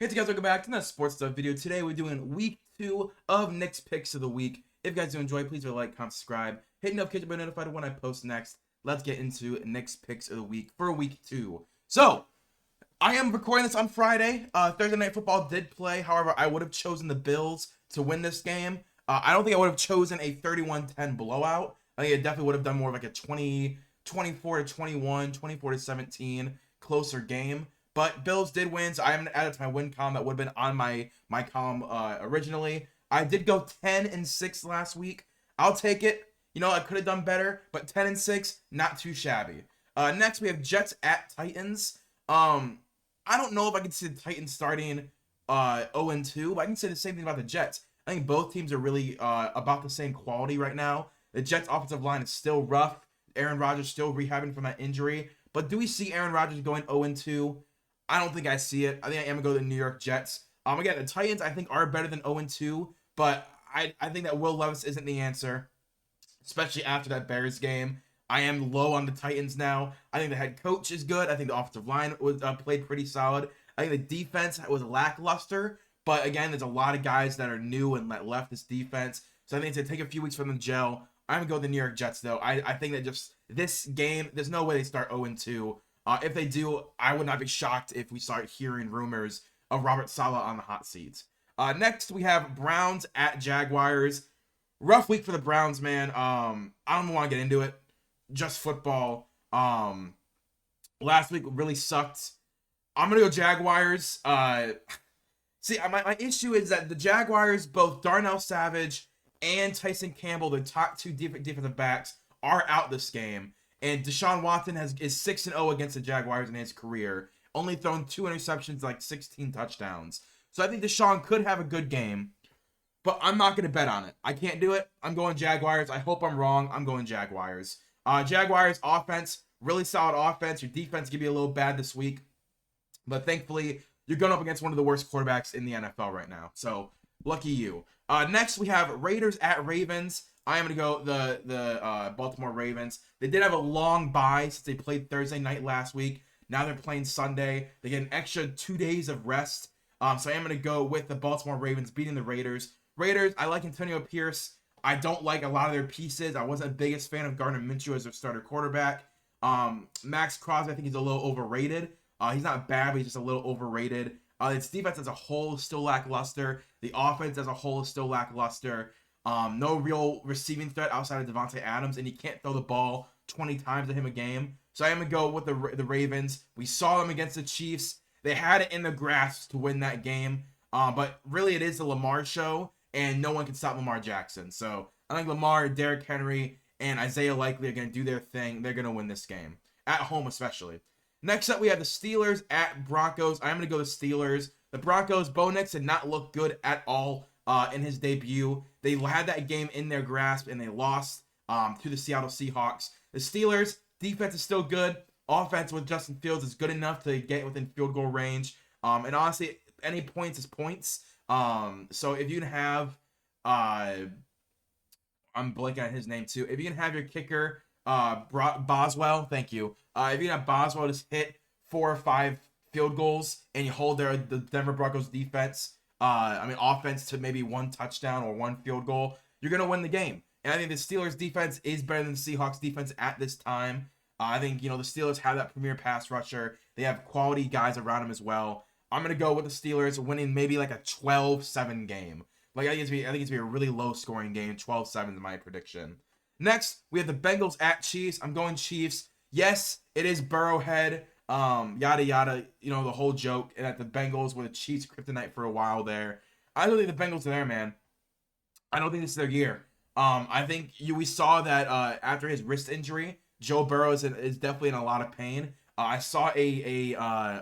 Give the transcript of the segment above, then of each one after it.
Hey guys, welcome back to another sports stuff video. Today we're doing week 2 of Nick's picks of the week. If you guys do enjoy, please like, comment, subscribe, hit the notification bell, notified when I post next. Let's get into Nick's picks of the week for week 2. So I am recording this on Friday. Thursday Night Football did play. However, I would have chosen the Bills to win this game. I don't think I would have chosen a 31-10 blowout. I think it definitely would have done more of like a 24 to 21, 24 to 17 closer game. But Bills did win, so I haven't added to my win column that would have been on my column originally. I did go 10-6 last week. I'll take it. You know, I could have done better, but 10-6, not too shabby. Next, we have Jets at Titans. I don't know if I can see the Titans starting 0-2, but I can say the same thing about the Jets. I think both teams are really about the same quality right now. The Jets' offensive line is still rough. Aaron Rodgers still rehabbing from that injury. But do we see Aaron Rodgers going 0-2? I don't think I see it. I think I am going to go to the New York Jets. Again, the Titans, I think, are better than 0-2, but I think that Will Levis isn't the answer, especially after that Bears game. I am low on the Titans now. I think the head coach is good. I think the offensive line was played pretty solid. I think the defense was lackluster, but again, there's a lot of guys that are new and that left this defense, so I think it's going to take a few weeks for them to gel. I'm going to go with the New York Jets, though. I think that just this game, there's no way they start 0-2. If they do, I would not be shocked if we start hearing rumors of Robert Saleh on the hot seat. Next, we have Browns at Jaguars. Rough week for the Browns, man. I don't want to get into it. Just football. Last week really sucked. I'm going to go Jaguars. See, my issue is that the Jaguars, both Darnell Savage and Tyson Campbell, the top two defensive backs, are out this game. And Deshaun Watson is 6-0 against the Jaguars in his career. Only thrown 2 interceptions, like 16 touchdowns. So I think Deshaun could have a good game. But I'm not going to bet on it. I can't do it. I'm going Jaguars. I hope I'm wrong. I'm going Jaguars. Jaguars offense, really solid offense. Your defense can be a little bad this week. But thankfully, you're going up against one of the worst quarterbacks in the NFL right now. So lucky you. Next, we have Raiders at Ravens. I am going to go the Baltimore Ravens. They did have a long bye since they played Thursday night last week. Now they're playing Sunday. They get an extra 2 days of rest. So I am going to go with the Baltimore Ravens beating the Raiders. Raiders, I like Antonio Pierce. I don't like a lot of their pieces. I wasn't the biggest fan of Gardner Minshew as their starter quarterback. Max Crosby, I think he's a little overrated. He's not bad, but he's just a little overrated. Its defense as a whole is still lackluster. The offense as a whole is still lackluster. No real receiving threat outside of Devontae Adams, and you can't throw the ball 20 times at him a game. So I am going to go with the Ravens. We saw them against the Chiefs. They had it in their grasp to win that game. But really, it is the Lamar show, and no one can stop Lamar Jackson. So I think Lamar, Derrick Henry, and Isaiah Likely are going to do their thing. They're going to win this game, at home especially. Next up, we have the Steelers at Broncos. I'm going to go the Steelers. The Broncos, Bo Nix did not look good at all in his debut. They had that game in their grasp, and they lost to the Seattle Seahawks. The Steelers, defense is still good. Offense with Justin Fields is good enough to get within field goal range. And honestly, any points is points. So if you can have, I'm blanking on his name too. If you can have your kicker, Boswell, thank you. If you can have Boswell just hit 4 or 5 field goals and you hold the Denver Broncos defense, offense to maybe 1 touchdown or 1 field goal, you're going to win the game. And I think the Steelers defense is better than the Seahawks defense at this time. I think, the Steelers have that premier pass rusher. They have quality guys around them as well. I'm going to go with the Steelers winning maybe like a 12-7 game. I think it's going to be a really low scoring game. 12-7 is my prediction. Next, we have the Bengals at Chiefs. I'm going Chiefs. Yes, it is Burrowhead. Yada yada, the whole joke, and that the Bengals were the Chiefs' kryptonite for a while there. I don't think the Bengals are there, man. I don't think this is their year. I think we saw that after his wrist injury, Joe Burrow is definitely in a lot of pain. I saw a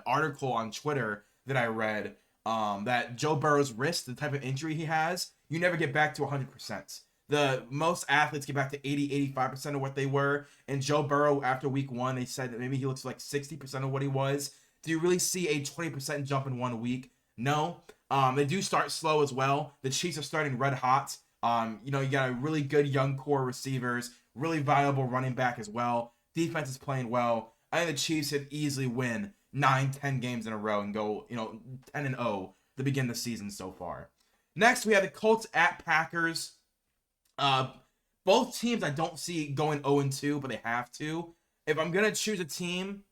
article on Twitter that I read that Joe Burrow's wrist, the type of injury he has, you never get back to 100%. The most athletes get back to 80-85% of what they were. And Joe Burrow, after week 1, they said that maybe he looks like 60% of what he was. Do you really see a 20% jump in 1 week? No. They do start slow as well. The Chiefs are starting red hot. You got a really good young core receivers, really viable running back as well. Defense is playing well. I think the Chiefs could easily win 9, 10 games in a row and go, 10-0 to begin the season so far. Next, we have the Colts at Packers. Both teams I don't see going 0-2, but they have to. If I'm going to choose a team,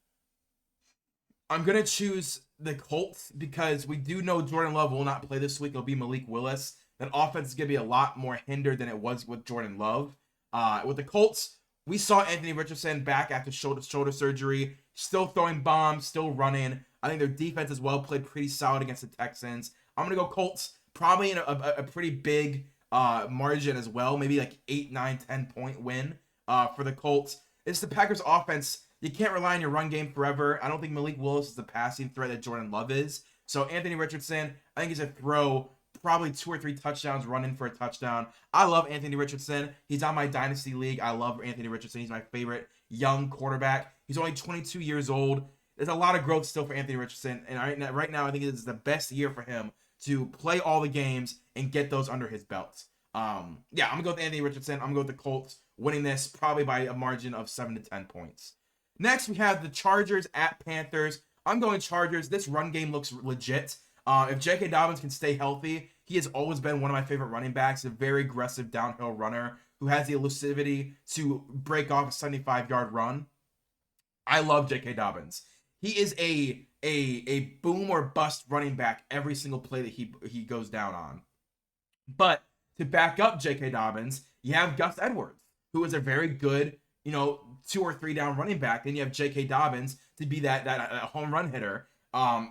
I'm going to choose the Colts because we do know Jordan Love will not play this week. It'll be Malik Willis. That offense is going to be a lot more hindered than it was with Jordan Love. With the Colts, we saw Anthony Richardson back after shoulder surgery, still throwing bombs, still running. I think their defense as well played pretty solid against the Texans. I'm going to go Colts, probably in a pretty big margin as well, maybe like 8, 9, 10-point win for the Colts. It's the Packers offense. You can't rely on your run game forever. I don't think Malik Willis is the passing threat that Jordan Love is. So Anthony Richardson, I think he's a throw, probably 2 or 3 touchdowns, running for a touchdown. I love Anthony Richardson. He's on my dynasty league. I love Anthony Richardson. He's my favorite young quarterback. He's only 22 years old. There's a lot of growth still for Anthony Richardson. And right now I think it is the best year for him to play all the games and get those under his belt. I'm going to go with Anthony Richardson. I'm going to go with the Colts winning this probably by a margin of 7 to 10 points. Next, we have the Chargers at Panthers. I'm going Chargers. This run game looks legit. If J.K. Dobbins can stay healthy, he has always been one of my favorite running backs, a very aggressive downhill runner who has the elusivity to break off a 75-yard run. I love J.K. Dobbins. He is a boom or bust running back every single play that he goes down on. But to back up J.K. Dobbins, you have Gus Edwards, who is a very good, 2 or 3 down running back. Then you have J.K. Dobbins to be that home run hitter.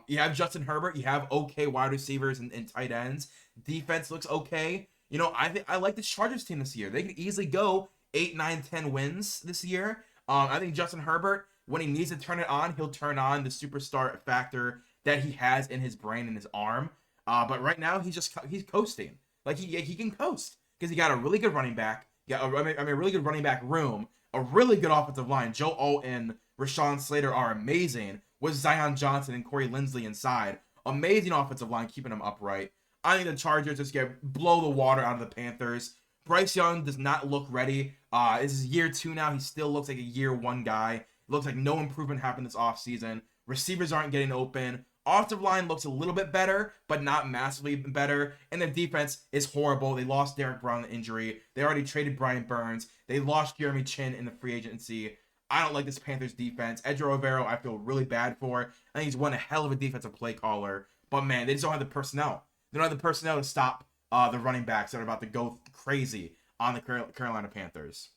You have Justin Herbert. You have okay wide receivers and tight ends. Defense looks okay. I like the Chargers team this year. They could easily go 8, 9, 10 wins this year. I think Justin Herbert, when he needs to turn it on, he'll turn on the superstar factor that he has in his brain and his arm. But right now he's coasting. Like he can coast because he got a really good running back. A really good running back room. A really good offensive line. Joe Alt and Rashawn Slater are amazing, with Zion Johnson and Corey Linsley inside. Amazing offensive line, keeping them upright. I think the Chargers just blow the water out of the Panthers. Bryce Young does not look ready. This is year 2 now. He still looks like a year 1 guy. It looks like no improvement happened this offseason. Receivers aren't getting open. Offensive line looks a little bit better, but not massively better. And the defense is horrible. They lost Derek Brown to injury. They already traded Brian Burns. They lost Jeremy Chin in the free agency. I don't like this Panthers defense. Edgar Rivero, I feel really bad for. I think he's one hell of a defensive play caller. But man, they just don't have the personnel. They don't have the personnel to stop the running backs that are about to go crazy on the Carolina Panthers.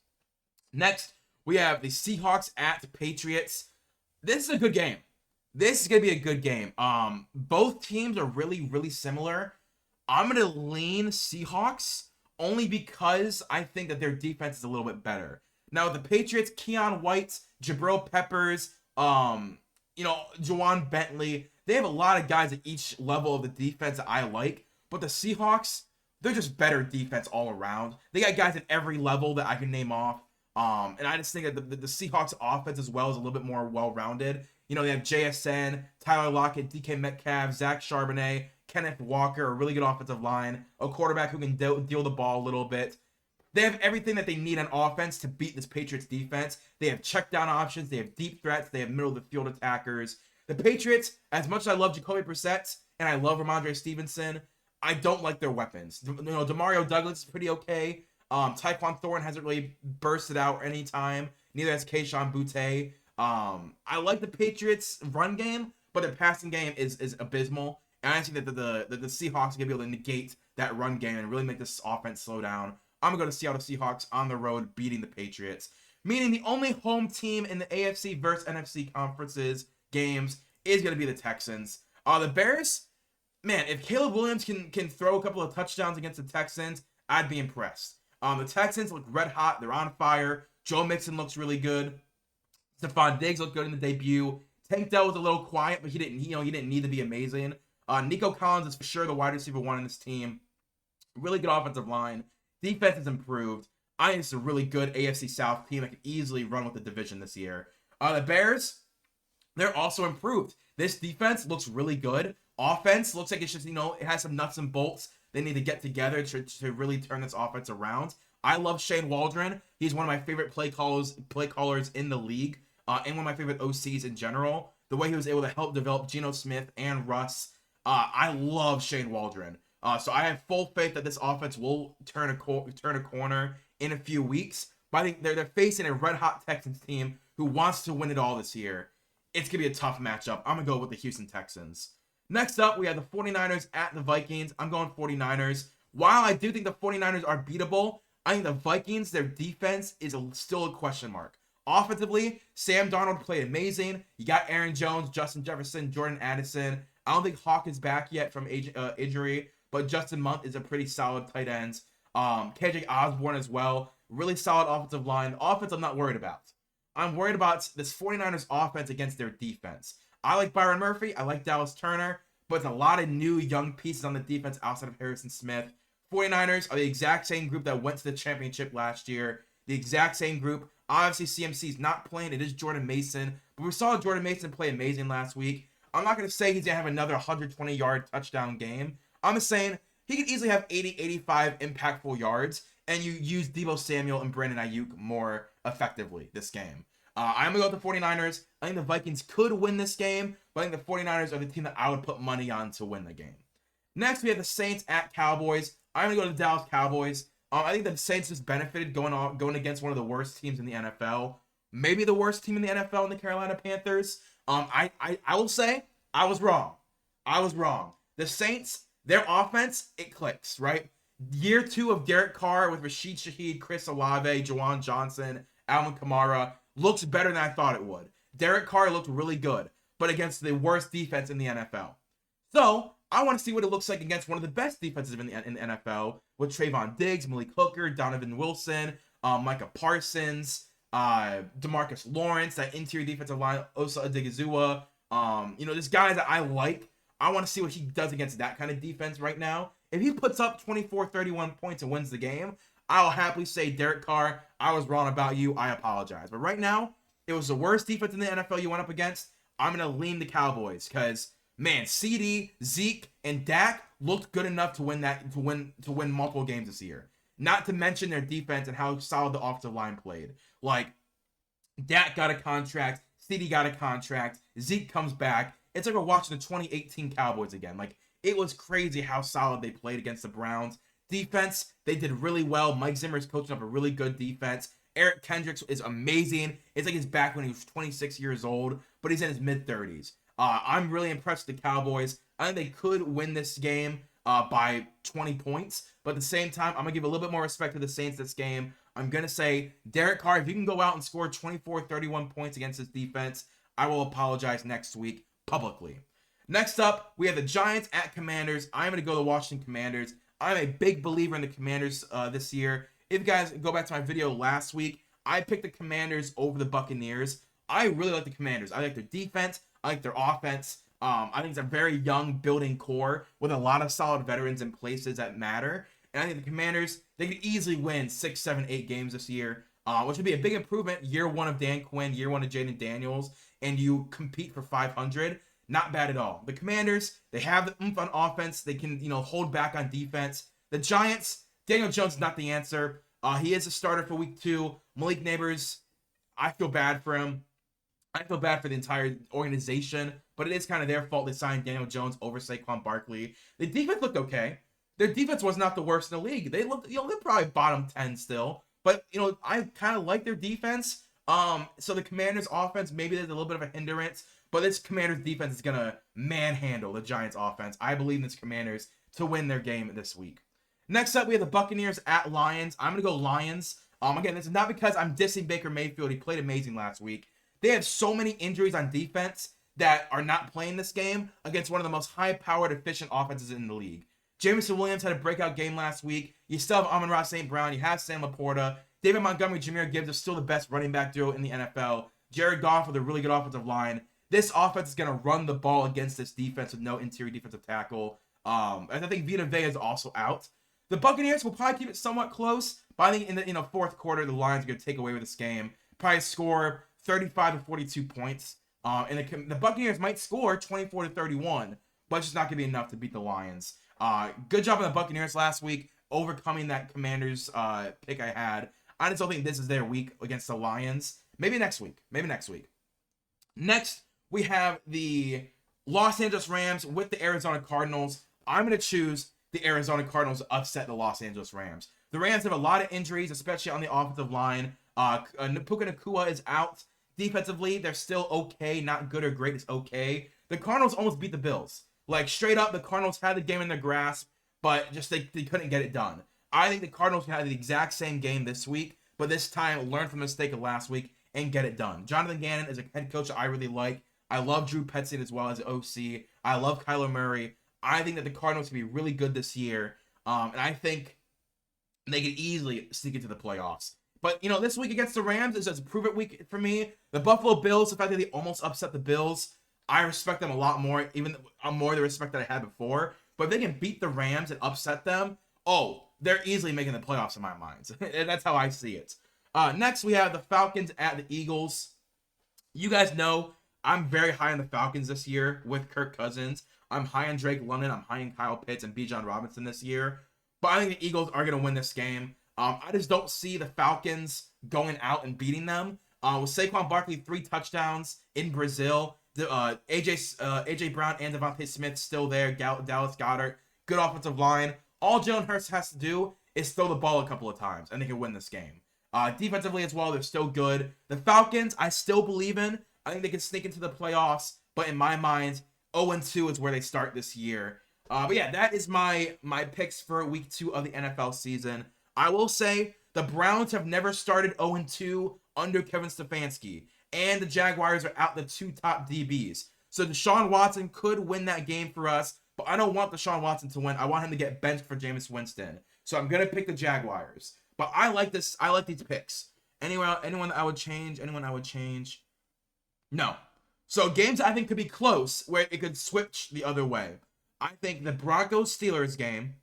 Next, we have the Seahawks at the Patriots. This is a good game. This is going to be a good game. Both teams are really, really similar. I'm going to lean Seahawks only because I think that their defense is a little bit better. Now, the Patriots, Keon White, Jabril Peppers, Juwan Bentley, they have a lot of guys at each level of the defense that I like. But the Seahawks, they're just better defense all around. They got guys at every level that I can name off. And I just think that the Seahawks offense as well is a little bit more well-rounded. They have JSN, Tyler Lockett, DK Metcalf, Zach Charbonnet, Kenneth Walker, a really good offensive line, a quarterback who can deal the ball a little bit. They have everything that they need on offense to beat this Patriots defense. They have check down options. They have deep threats. They have middle of the field attackers. The Patriots, as much as I love Jacoby Brissett and I love Ramondre Stevenson, I don't like their weapons. Demario Douglas is pretty okay. Tyquan Thornton hasn't really bursted out any time. Neither has Kayshon Boutte. I like the Patriots' run game, but their passing game is abysmal. And I think that the Seahawks are going to be able to negate that run game and really make this offense slow down. I'm going to go to Seattle Seahawks on the road beating the Patriots. Meaning the only home team in the AFC versus NFC conferences games is going to be the Texans. The Bears, man, if Caleb Williams can throw a couple of touchdowns against the Texans, I'd be impressed. The Texans look red hot. They're on fire. Joe Mixon looks really good. Stephon Diggs looked good in the debut. Tank Dell was a little quiet, but he didn't need to be amazing. Nico Collins is for sure the wide receiver 1 in this team. Really good offensive line. Defense has improved. I think it's a really good AFC South team that could easily run with the division this year. The Bears, they're also improved. This defense looks really good. Offense looks like it's just, it has some nuts and bolts they need to get together to really turn this offense around. I love Shane Waldron. He's one of my favorite play callers in the league, and one of my favorite OCs in general. the way he was able to help develop Geno Smith and Russ. I love Shane Waldron. So I have full faith that this offense will turn a corner in a few weeks. But I think they're facing a red-hot Texans team who wants to win it all this year. It's going to be a tough matchup. I'm going to go with the Houston Texans. Next up, we have the 49ers at the Vikings. I'm going 49ers. While I do think the 49ers are beatable, I think the Vikings, their defense is still a question mark. Offensively, Sam Darnold played amazing. You got Aaron Jones, Justin Jefferson, Jordan Addison. I don't think Hawk is back yet from injury, but Justin Monk is a pretty solid tight end. KJ Osborne as well. Really solid offensive line. Offense I'm not worried about. I'm worried about this 49ers offense against their defense. I like Byron Murphy. I like Dallas Turner. But it's a lot of new young pieces on the defense outside of Harrison Smith. 49ers are the exact same group that went to the championship last year. The exact same group. Obviously, CMC is not playing. It is Jordan Mason. But we saw Jordan Mason play amazing last week. I'm not going to say he's going to have another 120-yard touchdown game. I'm just saying he could easily have 80, 85 impactful yards. And you use Deebo Samuel and Brandon Ayuk more effectively this game. I'm going to go with the 49ers. I think the Vikings could win this game, but I think the 49ers are the team that I would put money on to win the game. Next, we have the Saints at Cowboys. I'm going to go to the Dallas Cowboys. I think the Saints just benefited going against one of the worst teams in the NFL. Maybe the worst team in the NFL in the Carolina Panthers. I will say, I was wrong. The Saints, their offense, it clicks, right? Year 2 of Derek Carr with Rashid Shaheed, Chris Olave, Jawan Johnson, Alvin Kamara looks better than I thought it would. Derek Carr looked really good, but against the worst defense in the NFL. So I want to see what it looks like against one of the best defenses in the NFL with Trayvon Diggs, Malik Hooker, Donovan Wilson, Micah Parsons, DeMarcus Lawrence, that interior defensive line, Osa Odigizua. There's guys that I like. I want to see what he does against that kind of defense right now. If he puts up 24, 31 points and wins the game, I'll happily say, Derek Carr, I was wrong about you. I apologize. But right now, it was the worst defense in the NFL you went up against. I'm going to lean the Cowboys because, man, CD, Zeke, and Dak looked good enough to win multiple games this year. Not to mention their defense and how solid the offensive line played. Like, Dak got a contract, CD got a contract, Zeke comes back. It's like we're watching the 2018 Cowboys again. Like, it was crazy how solid they played against the Browns. Defense, they did really well. Mike Zimmer is coaching up a really good defense. Eric Kendricks is amazing. It's like he's back when he was 26 years old, but he's in his mid-30s. I'm really impressed with the Cowboys. I think they could win this game by 20 points, but at the same time, I'm going to give a little bit more respect to the Saints this game. I'm going to say, Derek Carr, if you can go out and score 24, 31 points against this defense, I will apologize next week publicly. Next up, we have the Giants at Commanders. I'm going to go to the Washington Commanders. I'm a big believer in the Commanders this year. If you guys go back to my video last week, I picked the Commanders over the Buccaneers. I really like the Commanders. I like their defense. I like their offense. I think it's a very young building core with a lot of solid veterans in places that matter. And I think the Commanders, they could easily win 6, 7, 8 games this year, which would be a big improvement. Year 1 of Dan Quinn, year 1 of Jaden Daniels, and you compete for 500. Not bad at all. The Commanders, they have the oomph on offense. They can, hold back on defense. The Giants, Daniel Jones is not the answer. He is a starter for week 2. Malik Neighbors, I feel bad for him. I feel bad for the entire organization, but it is kind of their fault they signed Daniel Jones over Saquon Barkley. The defense looked okay. Their defense was not the worst in the league. They looked, they're probably bottom 10 still, but I kind of like their defense. So the Commanders' offense, maybe there's a little bit of a hindrance, but this Commanders' defense is gonna manhandle the Giants' offense. I believe in this Commanders to win their game this week. Next up, we have the Buccaneers at Lions. I'm gonna go Lions. Again, this is not because I'm dissing Baker Mayfield. He played amazing last week. They have so many injuries on defense that are not playing this game against one of the most high-powered, efficient offenses in the league. Jameson Williams had a breakout game last week. You still have Amon-Ra St. Brown. You have Sam Laporta. David Montgomery, Jahmyr Gibbs are still the best running back duo in the NFL. Jared Goff with a really good offensive line. This offense is going to run the ball against this defense with no interior defensive tackle. And I think Vita Vea is also out. The Buccaneers will probably keep it somewhat close, but I think in the fourth quarter, the Lions are going to take away with this game. Probably score 35 to 42 points. And the Buccaneers might score 24 to 31, but it's just not going to be enough to beat the Lions. Good job on the Buccaneers last week, overcoming that Commanders pick I had. I just don't think this is their week against the Lions. Maybe next week. Next, we have the Los Angeles Rams with the Arizona Cardinals. I'm going to choose the Arizona Cardinals to upset the Los Angeles Rams. The Rams have a lot of injuries, especially on the offensive line. Puka Nacua is out. Defensively, they're still okay. Not good or great. It's okay. The Cardinals almost beat the Bills. Like, straight up, the Cardinals had the game in their grasp, but just they couldn't get it done. I think the Cardinals can have the exact same game this week, but this time learn from the mistake of last week and get it done. Jonathan Gannon is a head coach that I really like. I love Drew Petzing as well as an OC. I love Kyler Murray. I think that the Cardinals can be really good this year, and I think they could easily sneak into the playoffs. But, this week against the Rams is a prove-it week for me. The Buffalo Bills, the fact that they almost upset the Bills, I respect them a lot more, even more the respect that I had before. But if they can beat the Rams and upset them, they're easily making the playoffs in my mind. And that's how I see it. Next, we have the Falcons at the Eagles. You guys know I'm very high on the Falcons this year with Kirk Cousins. I'm high on Drake London. I'm high on Kyle Pitts and Bijan Robinson this year. But I think the Eagles are going to win this game. I just don't see the Falcons going out and beating them. With Saquon Barkley 3 touchdowns in Brazil, AJ Brown and Devontae Smith still there. Dallas Goedert, good offensive line. All Jalen Hurts has to do is throw the ball a couple of times, and they can win this game. Defensively as well, they're still good. The Falcons, I still believe in. I think they can sneak into the playoffs, but in my mind, 0-2 is where they start this year. But yeah, that is my picks for week 2 of the NFL season. I will say the Browns have never started 0-2 under Kevin Stefanski, and the Jaguars are out the 2 top DBs. So Deshaun Watson could win that game for us, but I don't want Deshaun Watson to win. I want him to get benched for Jameis Winston. So I'm going to pick the Jaguars. But I like this. I like these picks. Anyone that I would change? Anyone I would change? No. So games I think could be close where it could switch the other way. I think the Broncos-Steelers game,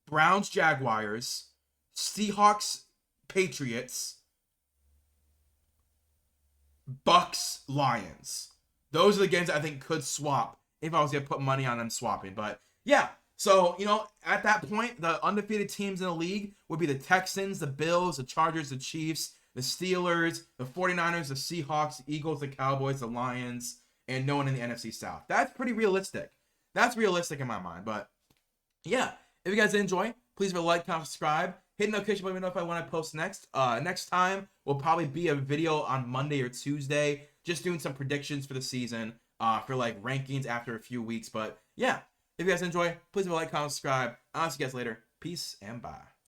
Browns-Jaguars, Seahawks-Patriots, Bucks-Lions. Those are the games I think could swap if I was going to put money on them swapping. But yeah, so, at that point, the undefeated teams in the league would be the Texans, the Bills, the Chargers, the Chiefs, the Steelers, the 49ers, the Seahawks, the Eagles, the Cowboys, the Lions, and no one in the NFC South. That's pretty realistic. That's realistic in my mind. But yeah, if you guys enjoy, please leave a like, comment, subscribe. Hit the notification bell to be notified when I post next. Next time will probably be a video on Monday or Tuesday, just doing some predictions for the season, for like rankings after a few weeks. But yeah, if you guys enjoy, please leave a like, comment, subscribe. I'll see you guys later. Peace and bye.